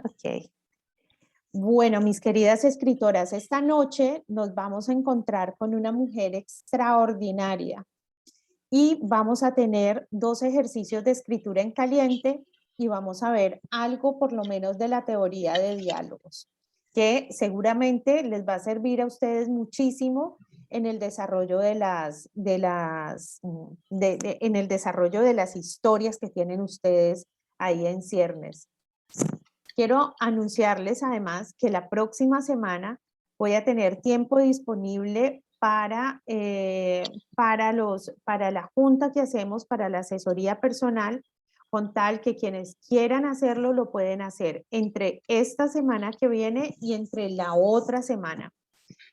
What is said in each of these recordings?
Ok. Bueno, mis queridas escritoras, esta noche nos vamos a encontrar con una mujer extraordinaria y vamos a tener 2 ejercicios de escritura en caliente y vamos a ver algo por lo menos de la teoría de diálogos, que seguramente les va a servir a ustedes muchísimo en el desarrollo en el desarrollo de las historias que tienen ustedes ahí en ciernes. Quiero anunciarles además que la próxima semana voy a tener tiempo disponible para la junta que hacemos para la asesoría personal, con tal que quienes quieran hacerlo lo pueden hacer entre esta semana que viene y entre la otra semana,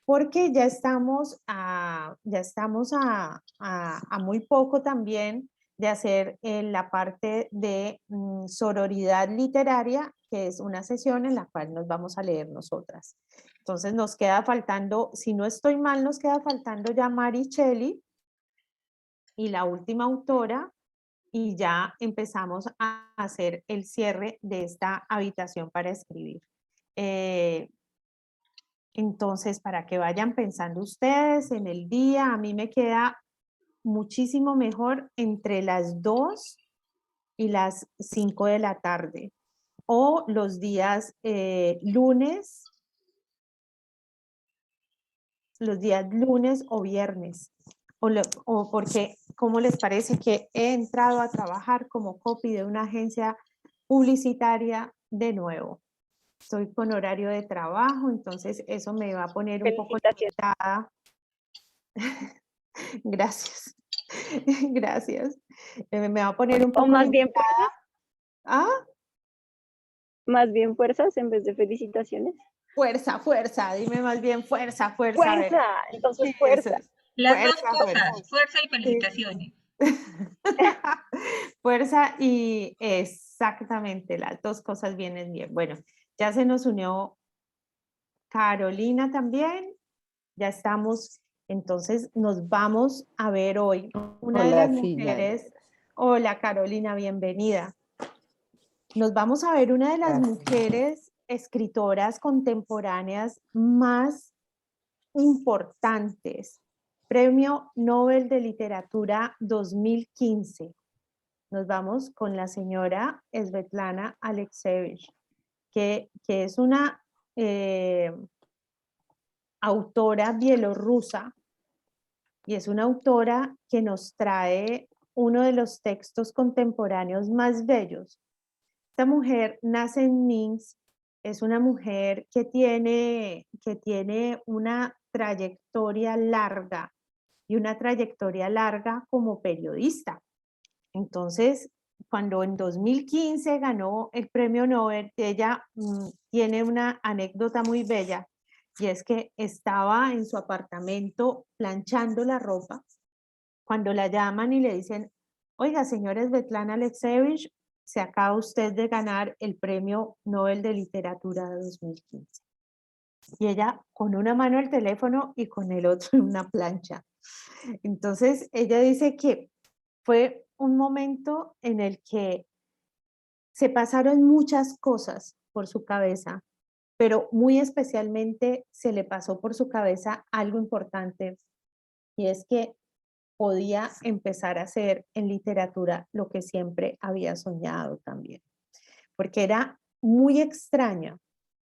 porque ya estamos a muy poco también de hacer la parte de sororidad literaria, que es una sesión en la cual nos vamos a leer nosotras. Entonces nos queda faltando, si no estoy mal, nos queda faltando ya Mary Shelley y la última autora, y ya empezamos a hacer el cierre de esta habitación para escribir. Entonces, para que vayan pensando ustedes en el día, a mí me queda muchísimo mejor entre las 2 y las 5 de la tarde, o los días lunes o viernes, o porque, ¿cómo les parece que he entrado a trabajar como copy de una agencia publicitaria de nuevo? Estoy con horario de trabajo, entonces eso me va a poner un poco Felicitaciones. limitada. Gracias, gracias. Me va a poner un O poco más bien limitada. fuerzas, Ah, más bien fuerzas en vez de felicitaciones. fuerza, fuerza, dime más bien fuerza, fuerza, a ver. Fuerza, entonces Sí, eso fuerza. es. Las dos Fuerza, fuerza. cosas, fuerza y Sí. felicitaciones. Fuerza y exactamente, las dos cosas vienen bien. Bueno, ya se nos unió Carolina también, ya estamos, entonces nos vamos a ver hoy. Una de las Hola, sí, ya. mujeres, hola Carolina, bienvenida. Nos vamos a ver una de las Gracias. mujeres escritoras contemporáneas más importantes. Premio Nobel de Literatura 2015. Nos vamos con la señora Svetlana Alexievich, que es una autora bielorrusa y es una autora que nos trae uno de los textos contemporáneos más bellos. Esta mujer nace en Minsk, es una mujer que tiene una trayectoria larga y una trayectoria larga como periodista. Entonces, cuando en 2015 ganó el premio Nobel, ella tiene una anécdota muy bella, y es que estaba en su apartamento planchando la ropa cuando la llaman y le dicen: oiga, señora Svetlana Alexievich, se acaba usted de ganar el premio Nobel de Literatura de 2015. Y ella con una mano el teléfono y con el otro una plancha. Entonces ella dice que fue un momento en el que se pasaron muchas cosas por su cabeza, pero muy especialmente se le pasó por su cabeza algo importante, y es que podía empezar a hacer en literatura lo que siempre había soñado también, porque era muy extraño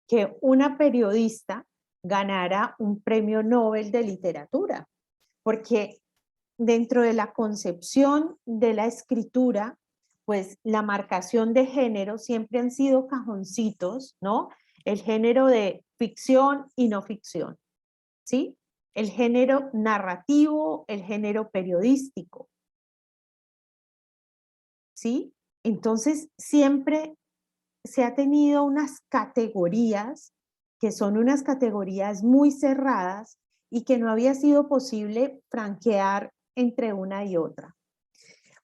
que una periodista ganara un premio Nobel de literatura, porque dentro de la concepción de la escritura, pues la marcación de género siempre han sido cajoncitos, ¿no? El género de ficción y no ficción, ¿sí? El género narrativo, el género periodístico, ¿sí? Entonces, siempre se ha tenido unas categorías que son unas categorías muy cerradas y que no había sido posible franquear entre una y otra.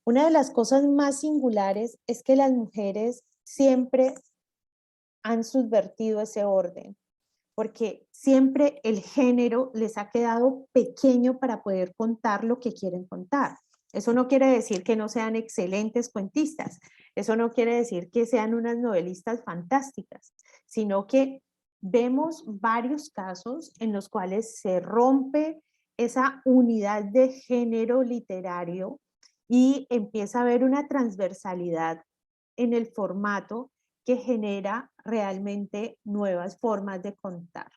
Una de las cosas más singulares es que las mujeres siempre han subvertido ese orden, porque siempre el género les ha quedado pequeño para poder contar lo que quieren contar. Eso no quiere decir que no sean excelentes cuentistas, eso no quiere decir que sean unas novelistas fantásticas, sino que vemos varios casos en los cuales se rompe esa unidad de género literario y empieza a haber una transversalidad en el formato que genera realmente nuevas formas de contar.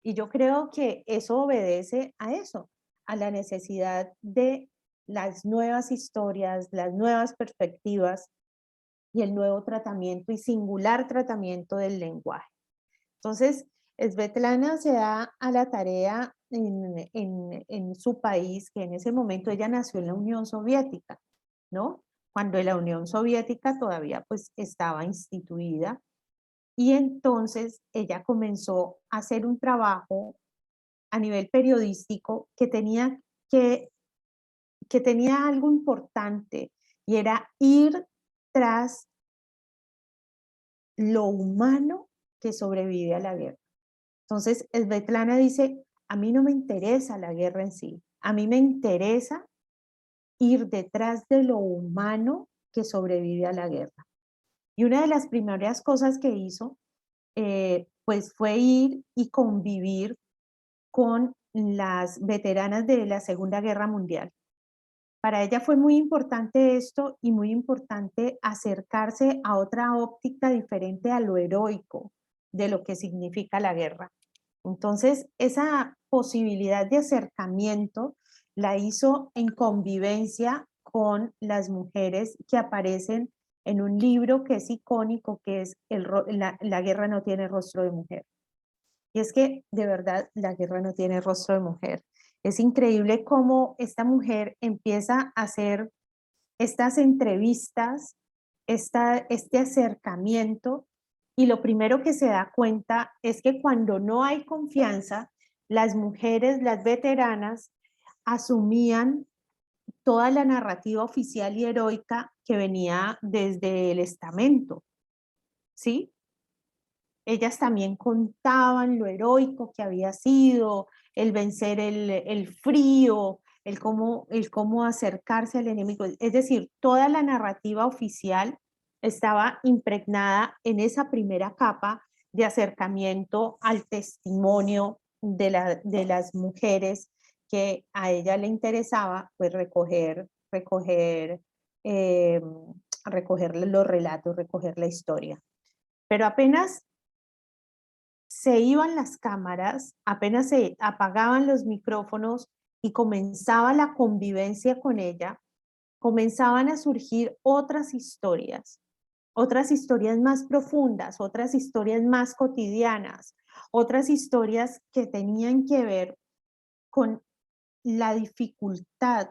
Y yo creo que eso obedece a eso, a la necesidad de las nuevas historias, las nuevas perspectivas y el nuevo tratamiento y singular tratamiento del lenguaje. Entonces, Svetlana se da a la tarea en su país, que en ese momento ella nació en la Unión Soviética, ¿no? Cuando la Unión Soviética todavía pues estaba instituida, y entonces ella comenzó a hacer un trabajo a nivel periodístico que, que tenía algo importante, y era ir tras lo humano que sobrevive a la guerra. Entonces, Svetlana dice, a mí no me interesa la guerra en sí, a mí me interesa ir detrás de lo humano que sobrevive a la guerra. Y una de las primeras cosas que hizo, pues fue ir y convivir con las veteranas de la Segunda Guerra Mundial. Para ella fue muy importante esto y muy importante acercarse a otra óptica diferente a lo heroico de lo que significa la guerra. Entonces, esa posibilidad de acercamiento la hizo en convivencia con las mujeres que aparecen en un libro que es icónico, que es La guerra no tiene rostro de mujer. Y es que de verdad la guerra no tiene rostro de mujer. Es increíble cómo esta mujer empieza a hacer estas entrevistas, este acercamiento, y lo primero que se da cuenta es que cuando no hay confianza, las mujeres, las veteranas, asumían toda la narrativa oficial y heroica que venía desde el estamento, ¿sí? Ellas también contaban lo heroico que había sido, el vencer el frío, el cómo acercarse al enemigo. Es decir, toda la narrativa oficial estaba impregnada en esa primera capa de acercamiento al testimonio de las mujeres, que a ella le interesaba pues eh, recoger los relatos, recoger la historia. Pero apenas se iban las cámaras, apenas se apagaban los micrófonos y comenzaba la convivencia con ella, comenzaban a surgir otras historias más profundas, otras historias más cotidianas, otras historias que tenían que ver con la dificultad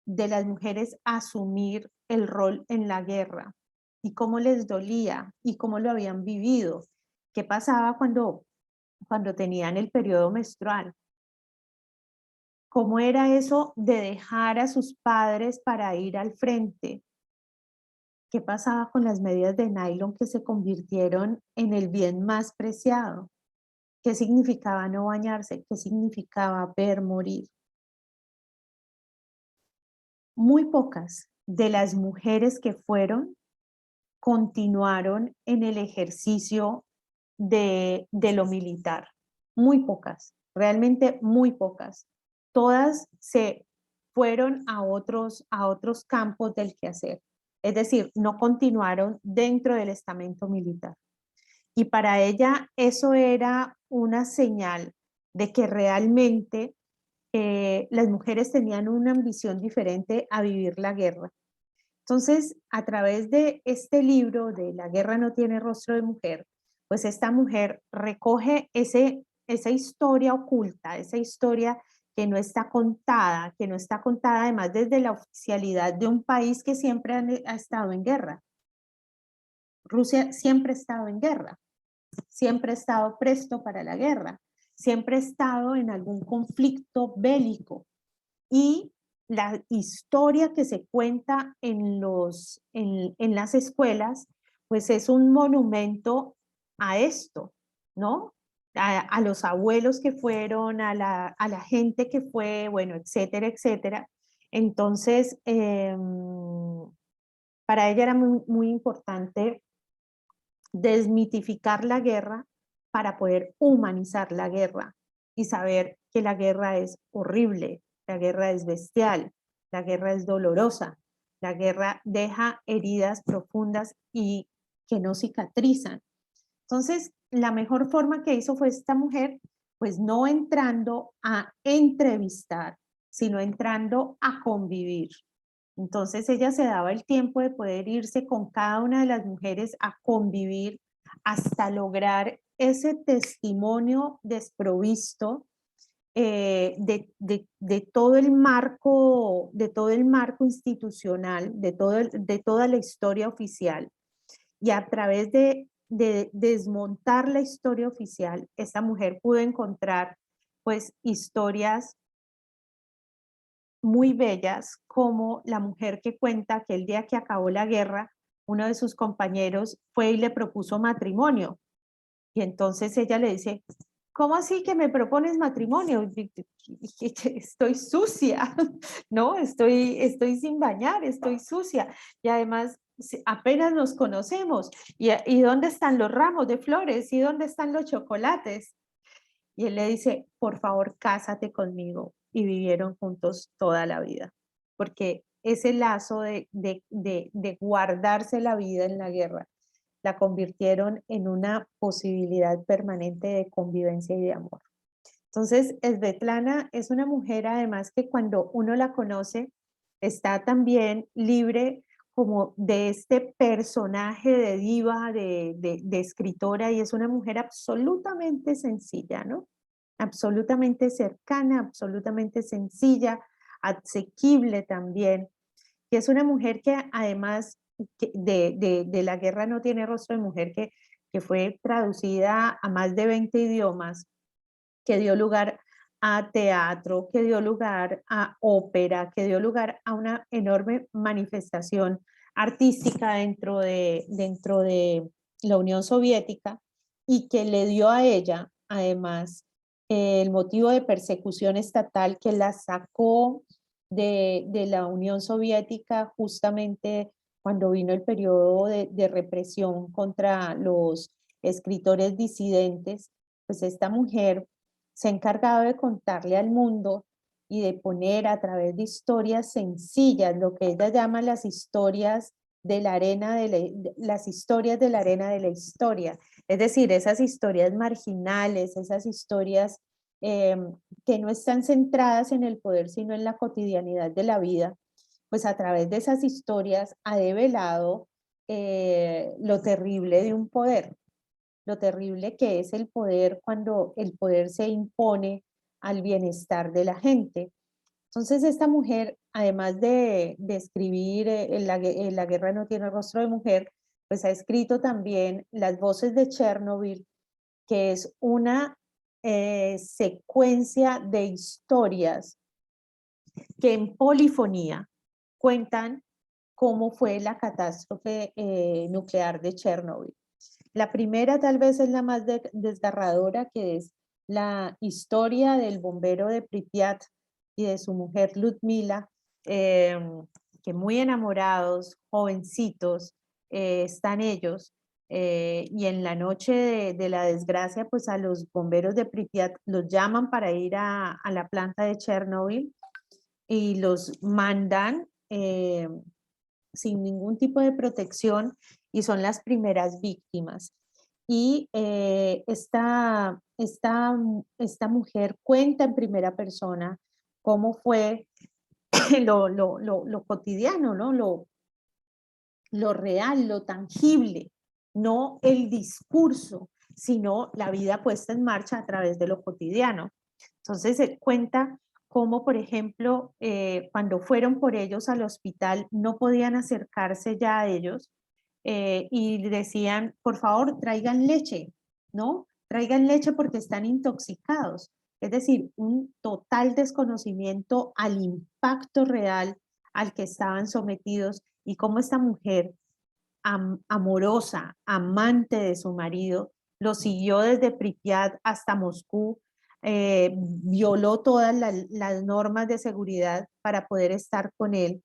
de las mujeres asumir el rol en la guerra y cómo les dolía y cómo lo habían vivido. ¿Qué pasaba cuando tenían el periodo menstrual? ¿Cómo era eso de dejar a sus padres para ir al frente? ¿Qué pasaba con las medias de nylon que se convirtieron en el bien más preciado? ¿Qué significaba no bañarse? ¿Qué significaba ver morir? Muy pocas de las mujeres que fueron continuaron en el ejercicio de lo militar. Muy pocas, realmente muy pocas. Todas se fueron a otros campos del quehacer. Es decir, no continuaron dentro del estamento militar. Y para ella eso era una señal de que realmente las mujeres tenían una ambición diferente a vivir la guerra. Entonces, a través de este libro de La guerra no tiene rostro de mujer, pues esta mujer recoge esa historia oculta, esa historia que no está contada además desde la oficialidad de un país que siempre ha estado en guerra. Rusia siempre ha estado en guerra, siempre ha estado presto para la guerra, siempre ha estado en algún conflicto bélico. Y la historia que se cuenta en las escuelas, pues es un monumento a esto, ¿no? A los abuelos que fueron, a la gente que fue, bueno, etcétera, etcétera. Entonces, para ella era muy importante desmitificar la guerra para poder humanizar la guerra y saber que la guerra es horrible, la guerra es bestial, la guerra es dolorosa, la guerra deja heridas profundas y que no cicatrizan. Entonces, la mejor forma que hizo fue esta mujer, pues no entrando a entrevistar, sino entrando a convivir. Entonces ella se daba el tiempo de poder irse con cada una de las mujeres a convivir hasta lograr ese testimonio desprovisto de todo el marco, institucional, de toda la historia oficial. Y a través de desmontar la historia oficial, esta mujer pudo encontrar pues historias muy bellas, como la mujer que cuenta que el día que acabó la guerra, uno de sus compañeros fue y le propuso matrimonio. Y entonces ella le dice, ¿cómo así que me propones matrimonio? Estoy sucia, ¿no? Estoy sin bañar, estoy sucia. Y además apenas nos conocemos. ¿Y dónde están los ramos de flores? ¿Y dónde están los chocolates? Y él le dice, por favor, cásate conmigo. Y vivieron juntos toda la vida. Porque ese lazo de guardarse la vida en la guerra, la convirtieron en una posibilidad permanente de convivencia y de amor. Entonces, Svetlana es una mujer, además, que cuando uno la conoce, está también libre como de este personaje de diva, de escritora, y es una mujer absolutamente sencilla, ¿no? Absolutamente cercana, absolutamente sencilla, asequible también, que es una mujer que además de La guerra no tiene rostro de mujer, que fue traducida a más de 20 idiomas, que dio lugar a teatro, que dio lugar a ópera, que dio lugar a una enorme manifestación artística dentro de la Unión Soviética, y que le dio a ella, además, el motivo de persecución estatal que la sacó de la Unión Soviética justamente cuando vino el periodo de represión contra los escritores disidentes. Pues esta mujer se ha encargado de contarle al mundo y de poner a través de historias sencillas, lo que ella llama las historias de la arena las historias de la arena de la historia, es decir, esas historias marginales, esas historias eh, que no están centradas en el poder, sino en la cotidianidad de la vida. Pues a través de esas historias ha develado lo terrible de un poder, lo terrible que es el poder cuando el poder se impone al bienestar de la gente. Entonces esta mujer, además de escribir la guerra no tiene rostro de mujer, pues ha escrito también Las voces de Chernobyl, que es una secuencia de historias que en polifonía cuentan cómo fue la catástrofe nuclear de Chernobyl. La primera tal vez es la más desgarradora, que es la historia del bombero de Pripyat y de su mujer Ludmila, que muy enamorados, jovencitos, están ellos, y en la noche de la desgracia, pues a los bomberos de Pripyat los llaman para ir a la planta de Chernobyl y los mandan sin ningún tipo de protección, y son las primeras víctimas. Y esta mujer cuenta en primera persona cómo fue lo cotidiano, ¿no? Lo real, lo tangible, no el discurso, sino la vida puesta en marcha a través de lo cotidiano. Entonces se cuenta cómo, por ejemplo, cuando fueron por ellos al hospital, no podían acercarse ya a ellos, y decían, por favor, traigan leche, ¿no? Traigan leche porque están intoxicados. Es decir, un total desconocimiento al impacto real al que estaban sometidos, y cómo esta mujer amorosa, amante de su marido, lo siguió desde Pripyat hasta Moscú, violó todas las normas de seguridad para poder estar con él.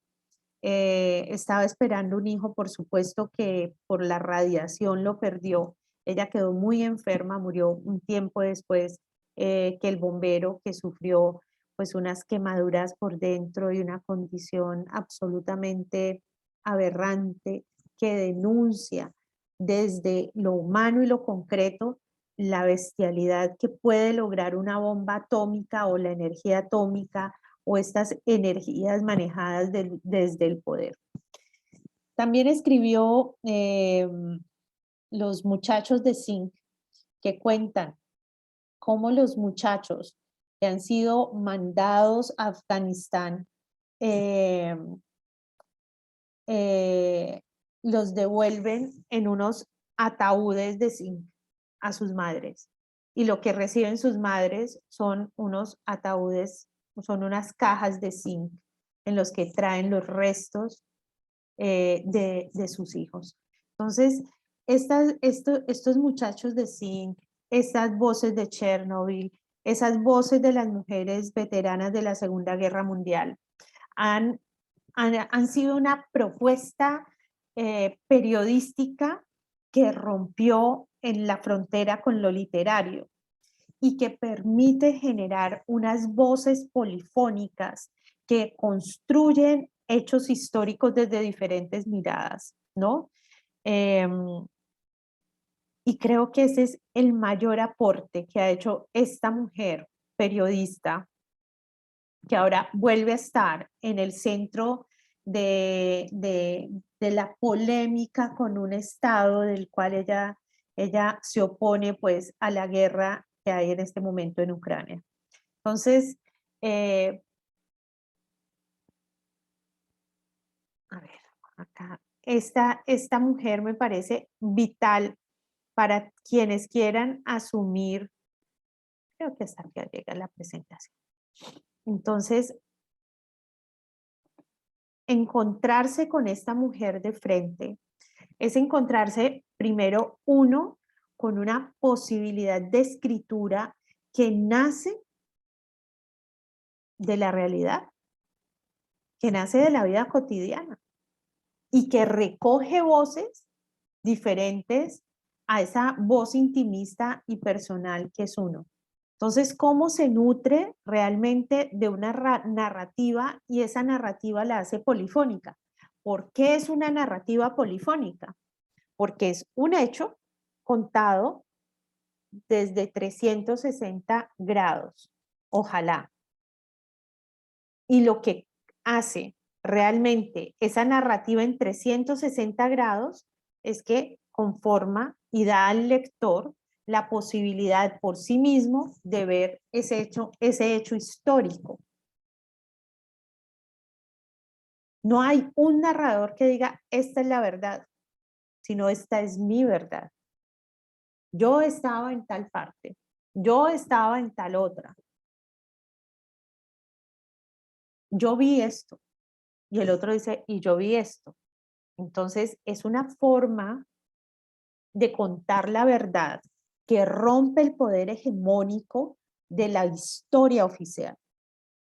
Estaba esperando un hijo, por supuesto que por la radiación lo perdió. Ella quedó muy enferma, murió un tiempo después que el bombero, que sufrió pues unas quemaduras por dentro y una condición absolutamente aberrante, que denuncia desde lo humano y lo concreto la bestialidad que puede lograr una bomba atómica o la energía atómica o estas energías manejadas desde el poder. También escribió Los muchachos de Zinc, que cuentan cómo los muchachos que han sido mandados a Afganistán eh, los devuelven en unos ataúdes de zinc a sus madres. Y lo que reciben sus madres son unos ataúdes, son unas cajas de zinc en los que traen los restos de sus hijos. Entonces, estos muchachos de zinc, estas voces de Chernobyl, esas voces de las mujeres veteranas de la Segunda Guerra Mundial, han sido una propuesta periodística que rompió en la frontera con lo literario y que permite generar unas voces polifónicas que construyen hechos históricos desde diferentes miradas, ¿no? Y creo que ese es el mayor aporte que ha hecho esta mujer periodista, que ahora vuelve a estar en el centro de la polémica con un Estado del cual ella se opone pues a la guerra que hay en este momento en Ucrania. Entonces, a ver, acá, esta mujer me parece vital para quienes quieran asumir, creo que hasta que llega la presentación. Entonces, encontrarse con esta mujer de frente es encontrarse primero uno con una posibilidad de escritura que nace de la realidad, que nace de la vida cotidiana y que recoge voces diferentes a esa voz intimista y personal que es uno. Entonces, ¿cómo se nutre realmente de una narrativa y esa narrativa la hace polifónica? ¿Por qué es una narrativa polifónica? Porque es un hecho contado desde 360 grados, ojalá. Y lo que hace realmente esa narrativa en 360 grados es que conforma y da al lector la posibilidad por sí mismo de ver ese hecho histórico. No hay un narrador que diga, esta es la verdad, sino esta es mi verdad. Yo estaba en tal parte, yo estaba en tal otra, yo vi esto, y el otro dice, y yo vi esto. Entonces, es una forma de contar la verdad que rompe el poder hegemónico de la historia oficial.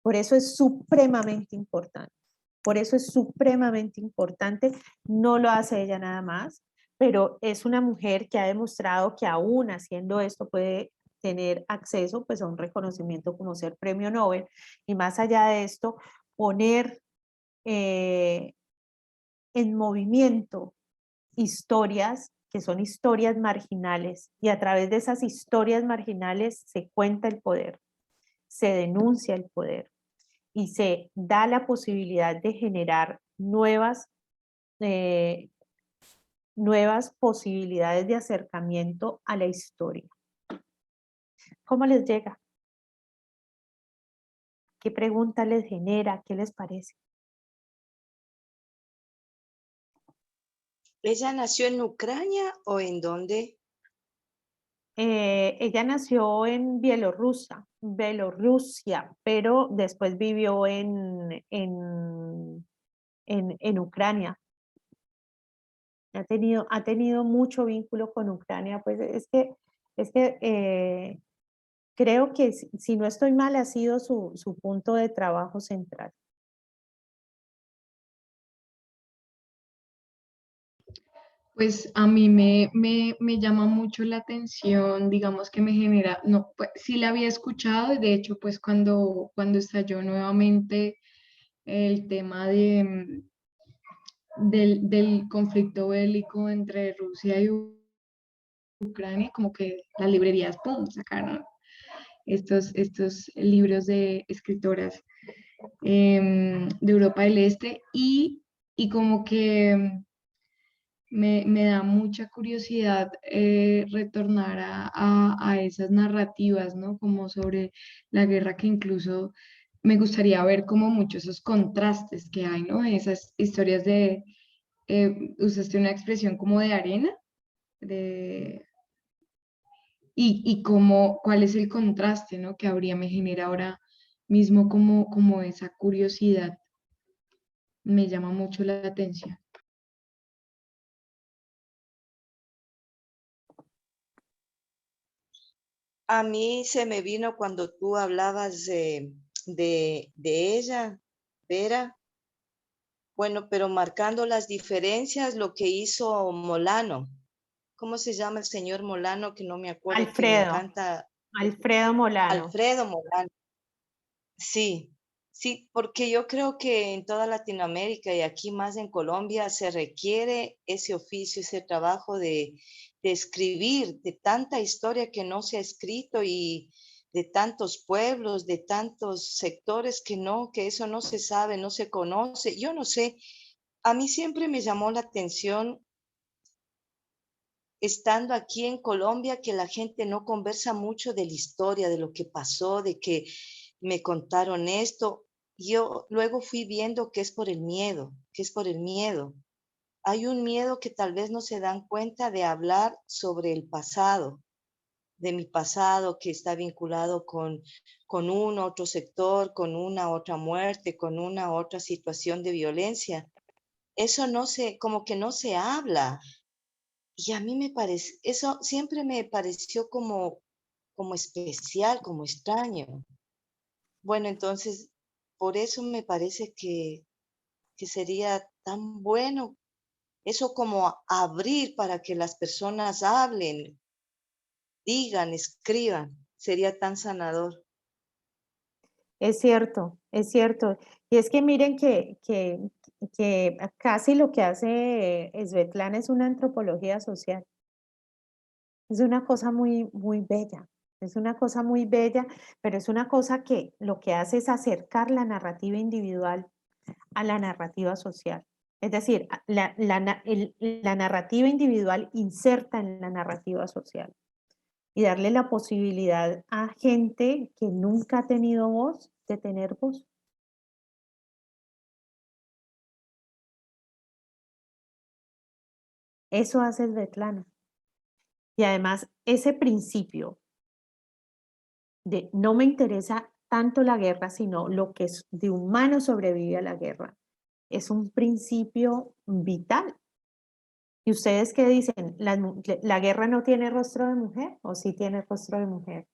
Por eso es supremamente importante. Por eso es supremamente importante. No lo hace ella nada más, pero es una mujer que ha demostrado que aún haciendo esto puede tener acceso pues, a un reconocimiento como ser premio Nobel. Y más allá de esto, poner en movimiento historias que son historias marginales y a través de esas historias marginales se cuenta el poder, se denuncia el poder y se da la posibilidad de generar eh, nuevas posibilidades de acercamiento a la historia. ¿Cómo les llega? ¿Qué pregunta les genera? ¿Qué les parece? ¿Ella nació en Ucrania o en dónde? Ella nació en Bielorrusia, pero después vivió en Ucrania. Ha tenido mucho vínculo con Ucrania, pues es que creo que si no estoy mal ha sido su punto de trabajo central. Pues a mí me llama mucho la atención, digamos que me genera, no, pues sí la había escuchado y de hecho pues cuando estalló nuevamente el tema del conflicto bélico entre Rusia y Ucrania, como que las librerías, ¡pum!, sacaron estos libros de escritoras de Europa del Este y como que me da mucha curiosidad retornar a esas narrativas, ¿no? Como sobre la guerra, que incluso me gustaría ver como muchos esos contrastes que hay, ¿no? Esas historias usaste una expresión como de arena, de, y cómo, cuál es el contraste, ¿no? Que habría, me genera ahora mismo como esa curiosidad, me llama mucho la atención. A mí se me vino cuando tú hablabas de ella, Vera. Bueno, pero marcando las diferencias, lo que hizo Molano. ¿Cómo se llama el señor Molano? Que no me acuerdo, que me encanta. Alfredo Molano. Alfredo Molano. Sí, sí, porque yo creo que en toda Latinoamérica y aquí más en Colombia se requiere ese oficio, ese trabajo de escribir, de tanta historia que no se ha escrito y de tantos pueblos, de tantos sectores que no, que eso no se sabe, no se conoce. Yo no sé, a mí siempre me llamó la atención estando aquí en Colombia que la gente no conversa mucho de la historia, de lo que pasó, de que me contaron esto. Yo luego fui viendo que es por el miedo, que es por el miedo. Hay un miedo que tal vez no se dan cuenta de hablar sobre el pasado, de mi pasado que está vinculado con un otro sector, con una otra muerte, con una otra situación de violencia. Eso no se, como que no se habla. Y a mí me parece, eso siempre me pareció como especial, como extraño. Bueno, entonces, por eso me parece que sería tan bueno eso como abrir para que las personas hablen, digan, escriban, sería tan sanador. Es cierto, es cierto. Y es que miren que casi lo que hace Svetlana es una antropología social. Es una cosa muy, muy bella. Es una cosa muy bella, pero es una cosa que lo que hace es acercar la narrativa individual a la narrativa social. Es decir, la narrativa individual inserta en la narrativa social y darle la posibilidad a gente que nunca ha tenido voz de tener voz. Eso hace Svetlana. Y además, ese principio de no me interesa tanto la guerra, sino lo que de humano sobrevive a la guerra, es un principio vital. ¿Y ustedes qué dicen? ¿La guerra no tiene rostro de mujer o sí tiene rostro de mujer?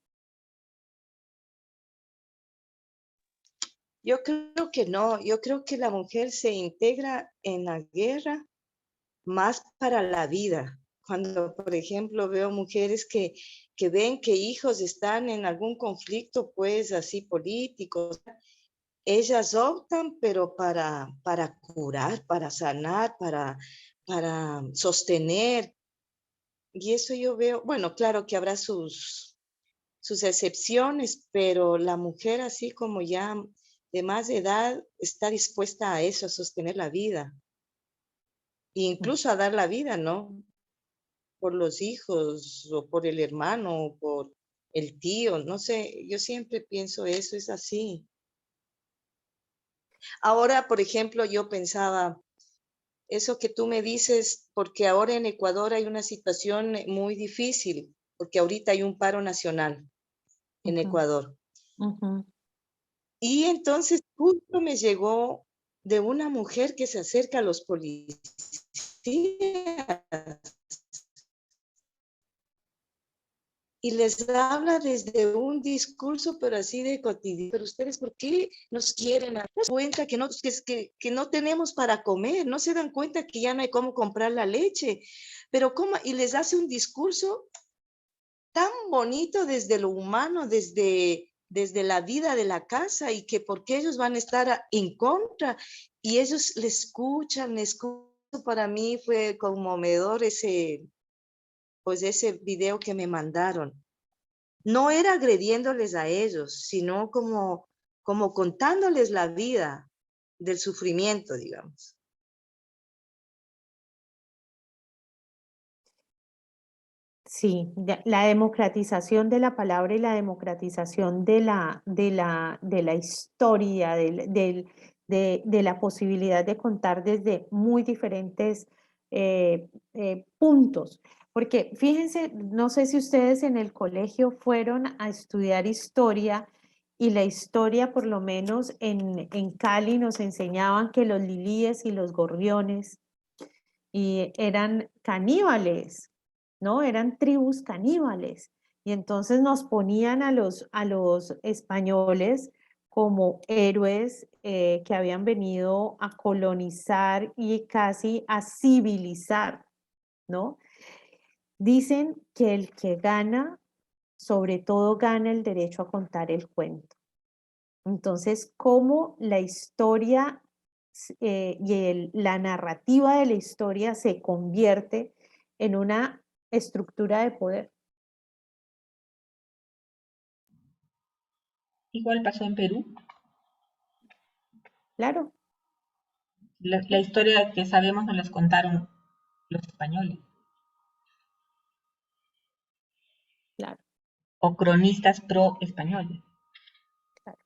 Yo creo que no, yo creo que la mujer se integra en la guerra más para la vida. Cuando, por ejemplo, veo mujeres que ven que hijos están en algún conflicto, pues así políticos, ellas optan, pero para curar, para sanar, para sostener. Y eso yo veo, bueno, claro que habrá sus excepciones, pero la mujer así como ya de más edad está dispuesta a eso, a sostener la vida, e incluso a dar la vida, ¿no? Por los hijos o por el hermano o por el tío, no sé, yo siempre pienso eso, es así. Ahora, por ejemplo, yo pensaba, eso que tú me dices, porque ahora en Ecuador hay una situación muy difícil, porque ahorita hay un paro nacional en Ecuador. Y entonces justo me llegó de una mujer que se acerca a los policías. y les habla desde un discurso, pero así de cotidiano. Pero ustedes, ¿por qué nos quieren dar cuenta que no tenemos para comer? No se dan cuenta que ya no hay cómo comprar la leche. Pero ¿cómo? Y les hace un discurso tan bonito desde lo humano, desde la vida de la casa, y que porque ellos van a estar en contra, y ellos le escuchan. Para mí fue conmovedor pues ese video que me mandaron. No era agrediéndoles a ellos, sino como contándoles la vida del sufrimiento, digamos. Sí, la democratización de la palabra y la democratización de la historia, de la posibilidad de contar desde muy diferentes puntos. Porque fíjense, no sé si ustedes en el colegio fueron a estudiar historia, y la historia, por lo menos en Cali, nos enseñaban que los lilíes y los gorriones y eran caníbales, ¿no? Eran tribus caníbales. Y entonces nos ponían a los españoles como héroes que habían venido a colonizar y casi a civilizar, ¿no? Dicen que el que gana, sobre todo gana el derecho a contar el cuento. Entonces, cómo la historia la narrativa de la historia se convierte en una estructura de poder. Igual pasó en Perú. Claro, La historia que sabemos nos las contaron los españoles. claro, O cronistas pro-españoles. claro.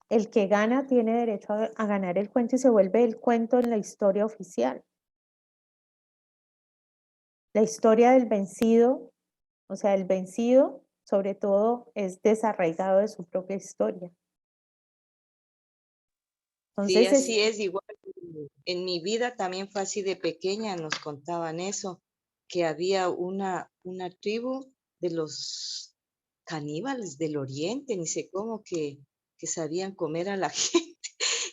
El que gana tiene derecho a ganar el cuento y se vuelve el cuento en la historia oficial. La historia del vencido, o sea, el vencido, sobre todo, es desarraigado de su propia historia. Sí, Entonces, así es. Igual en mi vida también fue así. De pequeña nos contaban eso, que había una tribu de los caníbales del oriente, ni sé cómo, que sabían comer a la gente.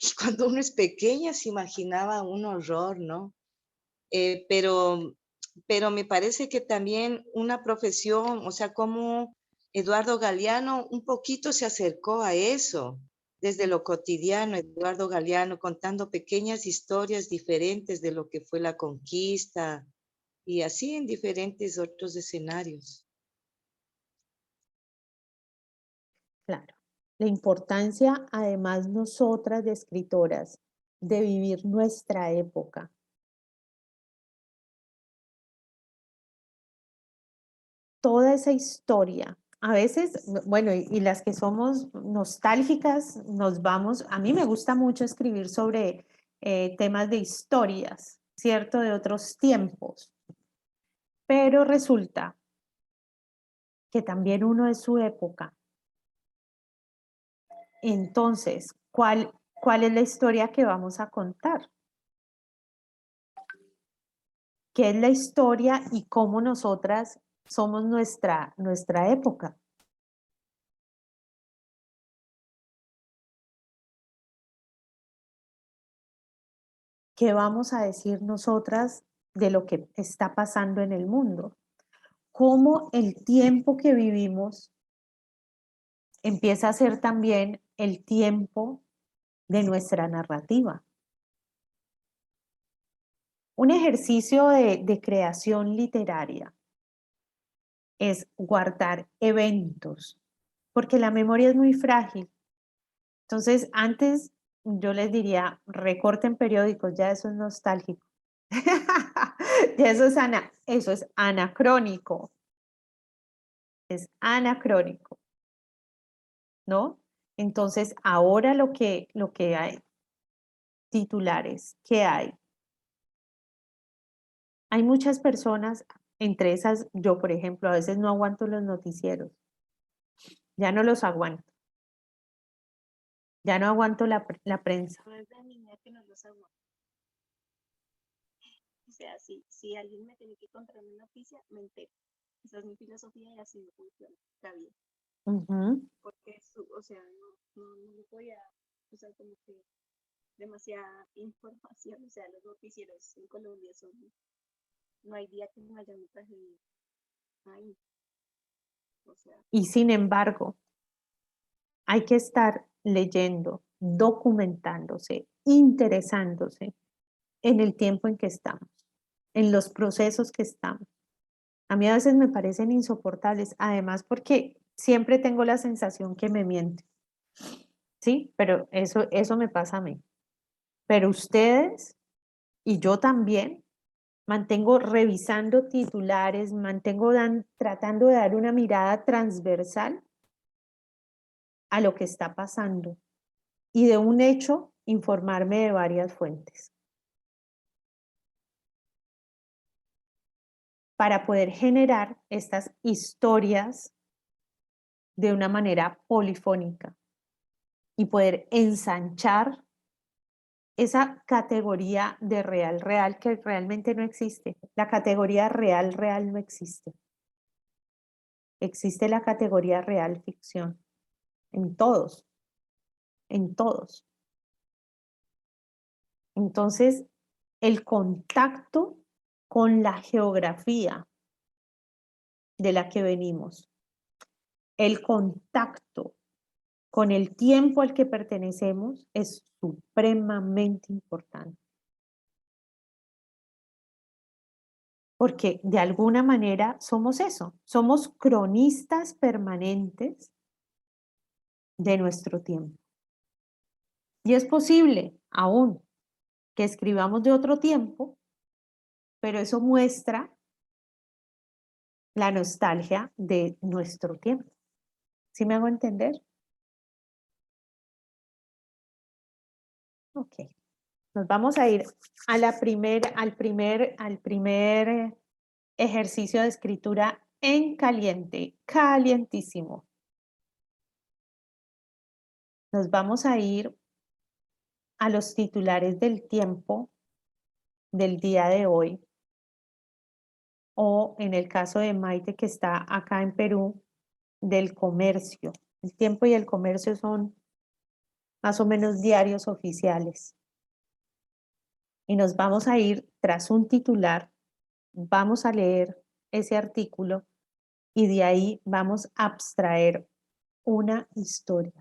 Y cuando uno es pequeña se imaginaba un horror, ¿no? Pero me parece que también una profesión, o sea, como Eduardo Galeano un poquito se acercó a eso, desde lo cotidiano. Eduardo Galeano contando pequeñas historias diferentes de lo que fue la conquista, y así en diferentes otros escenarios. claro, la importancia, además nosotras de escritoras, de vivir nuestra época. Toda esa historia, a veces, bueno, y las que somos nostálgicas, nos vamos, a mí me gusta mucho escribir sobre temas de historias, ¿cierto? De otros tiempos, pero resulta que también uno es su época. Entonces, ¿cuál es la historia que vamos a contar? ¿Qué es la historia y cómo nosotras somos nuestra época? ¿Qué vamos a decir nosotras de lo que está pasando en el mundo? ¿Cómo el tiempo que vivimos empieza a ser también el tiempo de nuestra narrativa? Un ejercicio de creación literaria es guardar eventos, porque la memoria es muy frágil. Entonces, antes yo les diría, recorten periódicos, ya eso es nostálgico. Ya eso es anacrónico. Es anacrónico, ¿no? Entonces, ahora lo que hay, titulares, ¿qué hay? Hay muchas personas, entre esas, yo por ejemplo, a veces no aguanto los noticieros, ya no los aguanto, ya no aguanto la prensa. sea, si alguien me tiene que contar una noticia, me entero. Esa es mi filosofía y así me funciona la vida. Porque, o sea, no me podía, o sea, como que demasiada información, o sea, los noticieros en Colombia son, no hay día que no haya una tragedia ahí. O sea, Y sin embargo, hay que estar leyendo, documentándose, interesándose en el tiempo en que estamos, en los procesos que estamos. A mí a veces me parecen insoportables, además porque siempre tengo la sensación que me mienten. Sí, pero eso me pasa a mí. Pero ustedes y yo también mantengo revisando titulares, tratando de dar una mirada transversal a lo que está pasando y de un hecho informarme de varias fuentes para poder generar estas historias de una manera polifónica y poder ensanchar esa categoría de real que realmente no existe. La categoría real no existe. Existe la categoría real ficción en todos, en todos. Entonces, el contacto con la geografía de la que venimos, el contacto con el tiempo al que pertenecemos es supremamente importante. Porque de alguna manera somos eso, somos cronistas permanentes de nuestro tiempo. Y es posible aún que escribamos de otro tiempo, pero eso muestra la nostalgia de nuestro tiempo. ¿Sí me hago entender? Ok. Nos vamos a ir a al primer ejercicio de escritura en caliente, calientísimo. Nos vamos a ir a los titulares del tiempo del día de hoy, o en el caso de Maite, que está acá en Perú, del comercio. El tiempo y el comercio son más o menos diarios oficiales. Y nos vamos a ir tras un titular, vamos a leer ese artículo y de ahí vamos a abstraer una historia.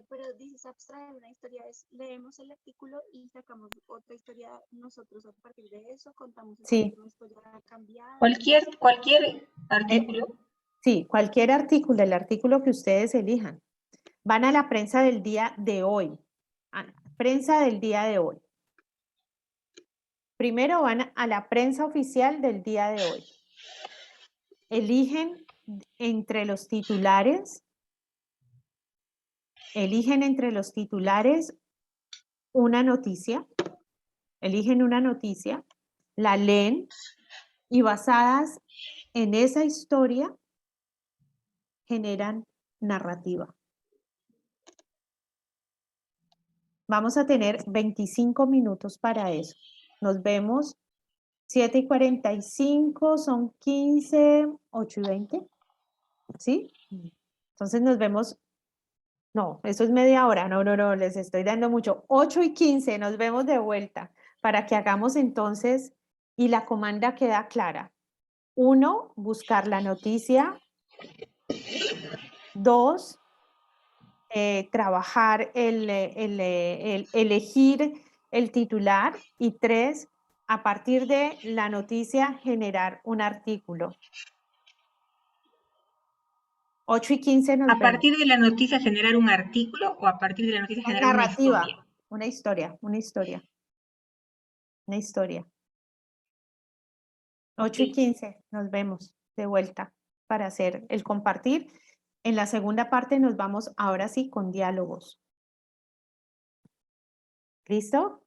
pero dices abstraer una historia, leemos el artículo y sacamos otra historia nosotros a partir de eso, contamos Sí. una historia cambiada. Cualquier artículo. Sí, cualquier artículo, el artículo que ustedes elijan. Van a la prensa del día de hoy. Prensa del día de hoy. Primero van a la prensa oficial del día de hoy. Eligen entre los titulares una noticia, eligen una noticia, la leen y basadas en esa historia generan narrativa. Vamos a tener 25 minutos para eso. Nos vemos 7:45, son 15, 8:20. ¿Sí? Entonces nos vemos. No, eso es media hora. No, les estoy dando mucho. 8:15, nos vemos de vuelta para que hagamos entonces, y la comanda queda clara. 1, buscar la noticia. 2, trabajar elegir el titular. Y 3, a partir de la noticia, generar un artículo. 8:15 nos A vemos. partir de la noticia generar un artículo o a partir de la noticia generar una historia. Una historia. 8:15 nos vemos de vuelta para hacer el compartir. En la segunda parte nos vamos ahora sí con diálogos. ¿Listo?